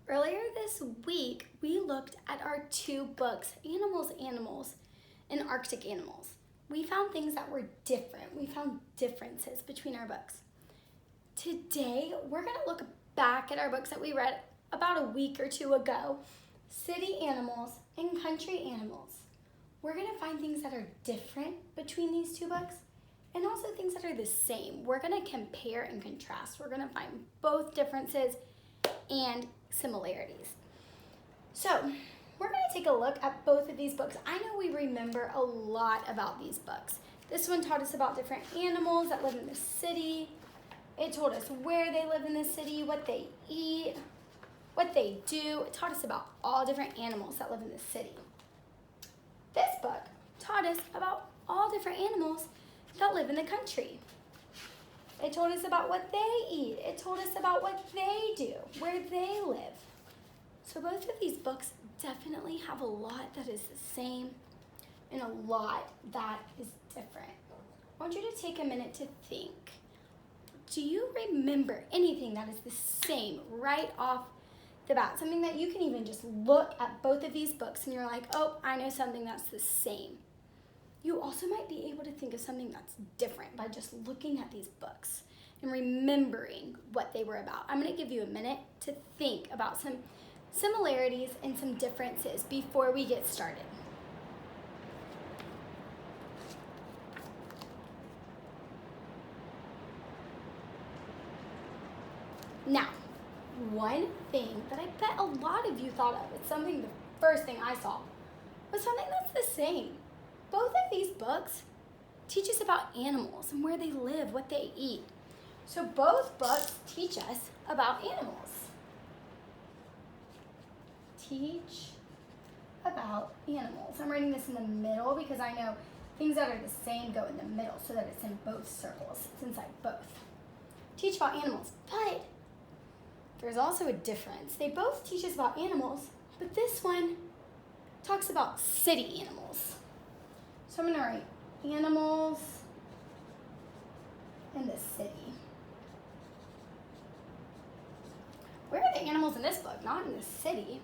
Earlier this week, we looked at our two books, Animals, and Arctic Animals. We found things that were different. We found differences between our books. Today, we're going to look back at our books that we read about a week or two ago, City Animals and Country Animals. We're going to find things that are different between these two books and also things that are the same. We're going to compare and contrast. We're going to find both differences and similarities. So, we're going to take a look at both of these books. I know we remember a lot about these books. This one taught us about different animals that live in the city. It told us where they live in the city, what they eat, what they do. It taught us about all different animals that live in the city. This book taught us about all different animals that live in the country. It told us about what they eat. It told us about what they do, where they live. So both of these books definitely have a lot that is the same and a lot that is different. I want you to take a minute to think. Do you remember anything that is the same right off the bat? Something that you can even just look at both of these books and you're like, oh, I know something that's the same. You also might be able to think of something that's different by just looking at these books and remembering what they were about. I'm going to give you a minute to think about some similarities and some differences before we get started. Now, one thing that I bet a lot of you thought of, it's something the first thing I saw, was something that's the same. Both of these books teach us about animals and where they live, what they eat. So both books teach us about animals. Teach about animals. I'm writing this in the middle because I know things that are the same go in the middle so that it's in both circles. It's inside both. Teach about animals, but there's also a difference. They both teach us about animals, but this one talks about city animals. So I'm going to write animals in the city. Where are the animals in this book? Not in the city.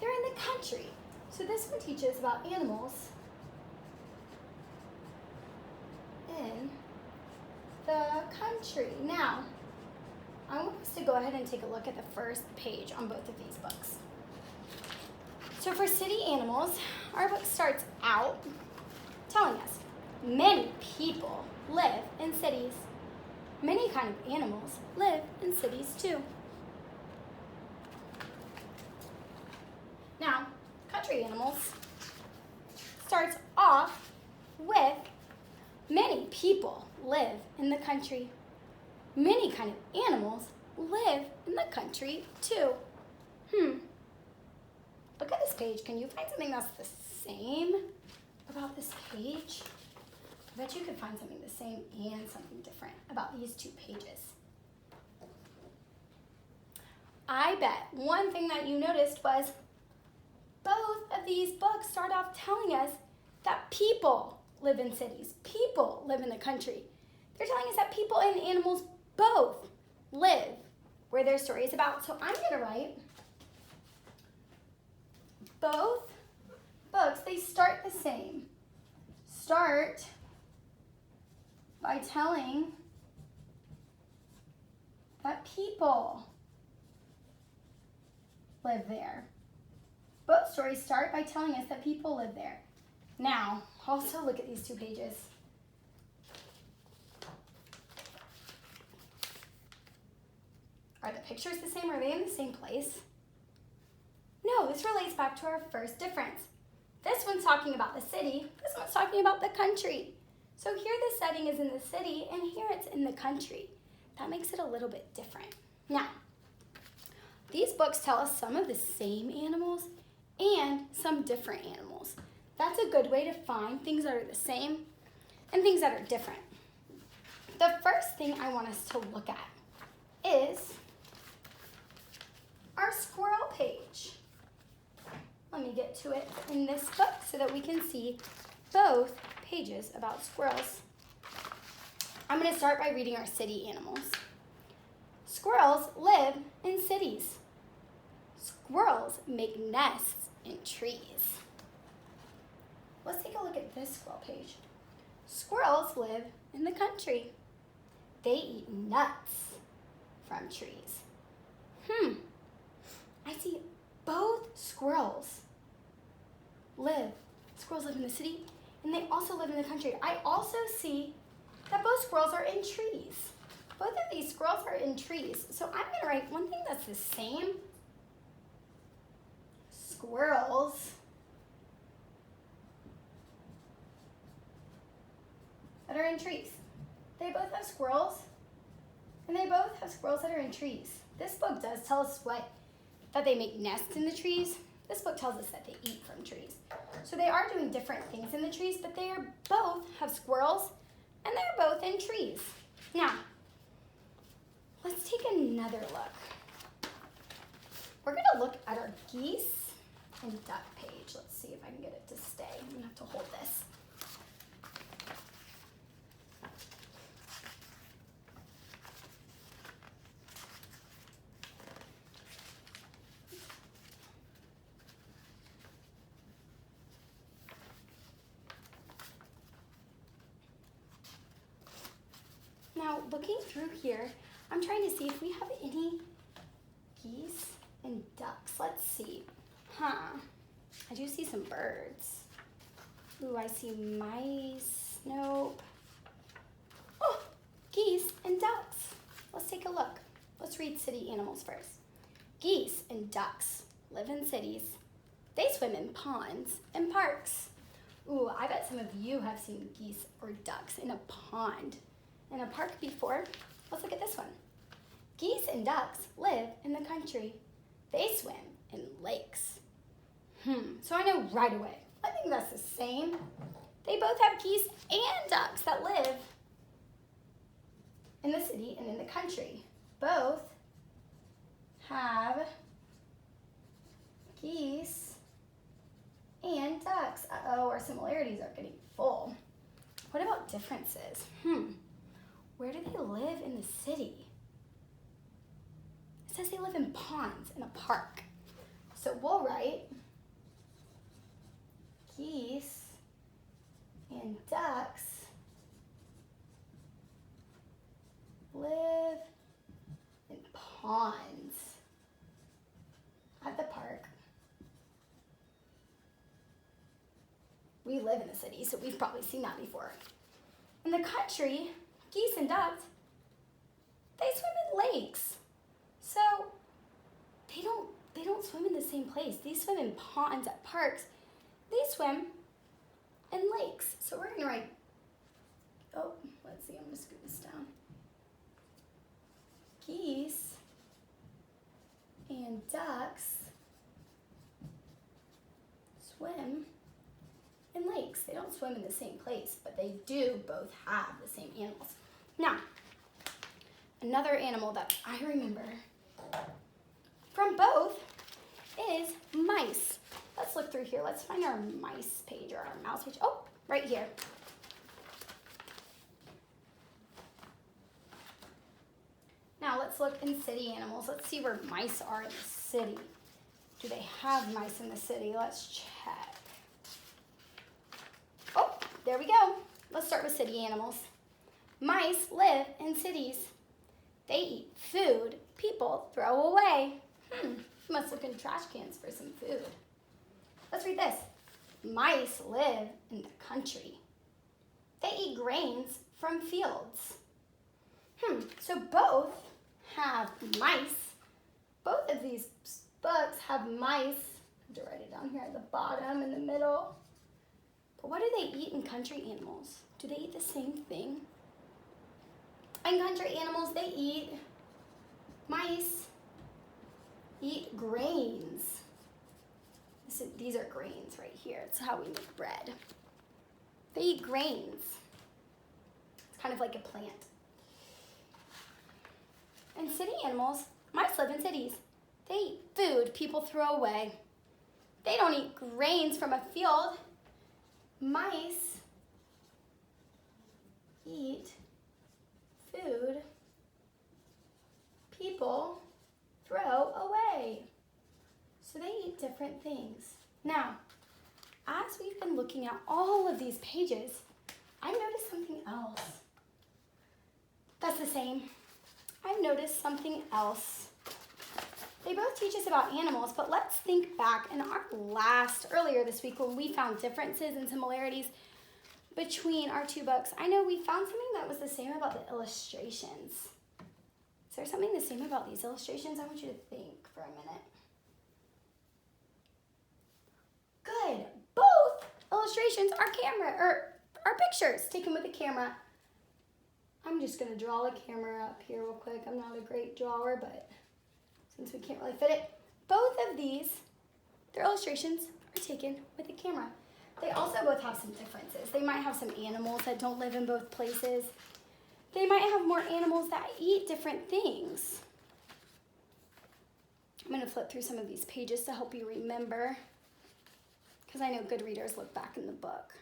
They're in the country. So this one teaches about animals in the country. Now, I want us to go ahead and take a look at the first page on both of these books. So for City Animals, our book starts out telling us many people live in cities. Many kind of animals live in cities too. Now, Country Animals starts off with many people live in the country. Many kind of animals live in the country too. Look at this page. Can you find something that's the same about this page? I bet you could find something the same and something different about these two pages. I bet one thing that you noticed was both of these books start off telling us that people live in cities. People live in the country. They're telling us that people and animals both live where their story is about. So I'm going to write both books, they start the same. Start by telling that people live there. Both stories start by telling us that people live there. Now, also look at these two pages. Are the pictures the same? Are they in the same place? No, this relates back to our first difference. This one's talking about the city. This one's talking about the country. So here the setting is in the city, and here it's in the country. That makes it a little bit different. Now, these books tell us some of the same animals and some different animals. That's a good way to find things that are the same and things that are different. The first thing I want us to look at is our squirrel page. Let me get to it in this book so that we can see both pages about squirrels. I'm going to start by reading our city animals. Squirrels live in cities. Squirrels make nests in trees. Let's take a look at this squirrel page. Squirrels live in the country. They eat nuts from trees. I see both squirrels live in the city, and they also live in the country. I also see that both squirrels are in trees. Both of these squirrels are in trees. So I'm going to write one thing that's the same. Squirrels that are in trees. They both have squirrels, and they both have squirrels that are in trees. This book does tell us that they make nests in the trees. This book tells us that they eat from trees. So they are doing different things in the trees, but they are both have squirrels, and they're both in trees. Now, let's take another look. We're going to look at our geese and duck page. Let's see if I can get it to stay. I'm going to have to hold this. Now, looking through here, I'm trying to see if we have any geese and ducks. Let's see. I do see some birds. Ooh, I see mice. Nope. Oh, geese and ducks. Let's take a look. Let's read city animals first. Geese and ducks live in cities. They swim in ponds and parks. Ooh, I bet some of you have seen geese or ducks in a pond in a park before. Let's look at this one. Geese and ducks live in the country. They swim in lakes. So I know right away. I think that's the same. They both have geese and ducks that live in the city and in the country. Both have geese and ducks. Uh-oh, our similarities are getting full. What about differences? Where do they live in the city? It says they live in ponds in a park. So we'll write geese and ducks live in ponds at the park. We live in the city, so we've probably seen that before. In the country, geese and ducks, they swim in lakes. So they don't swim in the same place. They swim in ponds at parks. They swim in lakes. So we're going to write, let's see, I'm going to scoot this down. Geese and ducks swim in lakes. They don't swim in the same place, but they do both have the same animals. Now, another animal that I remember from both is mice. Let's look through here. Let's find our mice page or our mouse page. Oh, right here. Now let's look in city animals. Let's see where mice are in the city. Do they have mice in the city? Let's check. Oh, there we go. Let's start with city animals. Mice live in cities. They eat food people throw away. You must look in trash cans for some food. Let's read this. Mice live in the country. They eat grains from fields. So both have mice. Both of these books have mice. I have to write it down here at the bottom, in the middle. But what do they eat in country animals? Do they eat the same thing? In country animals, they eat mice. Eat grains. These are grains right here. It's how we make bread. They eat grains. It's kind of like a plant. And city animals, mice live in cities. They eat food people throw away. They don't eat grains from a field. Mice eat food people throw away. eat different things. Now, as we've been looking at all of these pages, I noticed something else. That's the same. I've noticed something else. They both teach us about animals, but let's think back in our earlier this week when we found differences and similarities between our two books. I know we found something that was the same about the illustrations. Is there something the same about these illustrations? I want you to think for a minute. Good. Both illustrations are pictures taken with a camera. I'm just going to draw a camera up here real quick. I'm not a great drawer, but since we can't really fit it, both of these, their illustrations are taken with a camera. They also both have some differences. They might have some animals that don't live in both places. They might have more animals that eat different things. I'm going to flip through some of these pages to help you remember, because I know good readers look back in the book.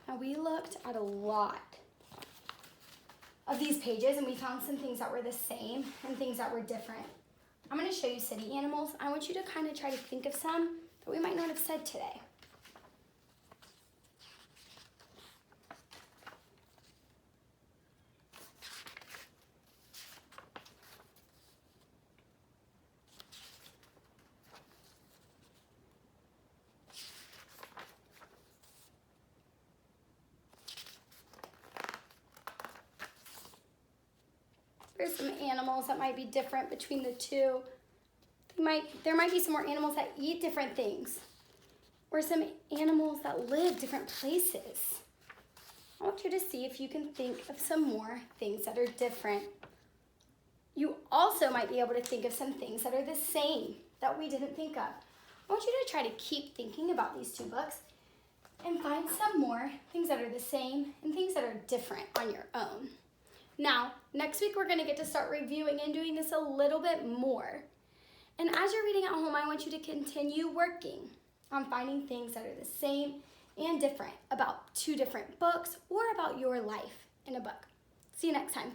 Now, we looked at a lot of these pages and we found some things that were the same and things that were different. I'm going to show you city animals. I want you to kind of try to think of some that we might not have said today. There's some animals that might be different between the two. There might be some more animals that eat different things, or some animals that live different places. I want you to see if you can think of some more things that are different. You also might be able to think of some things that are the same that we didn't think of. I want you to try to keep thinking about these two books and find some more things that are the same and things that are different on your own. Now, next week we're going to get to start reviewing and doing this a little bit more. And as you're reading at home, I want you to continue working on finding things that are the same and different about two different books or about your life in a book. See you next time.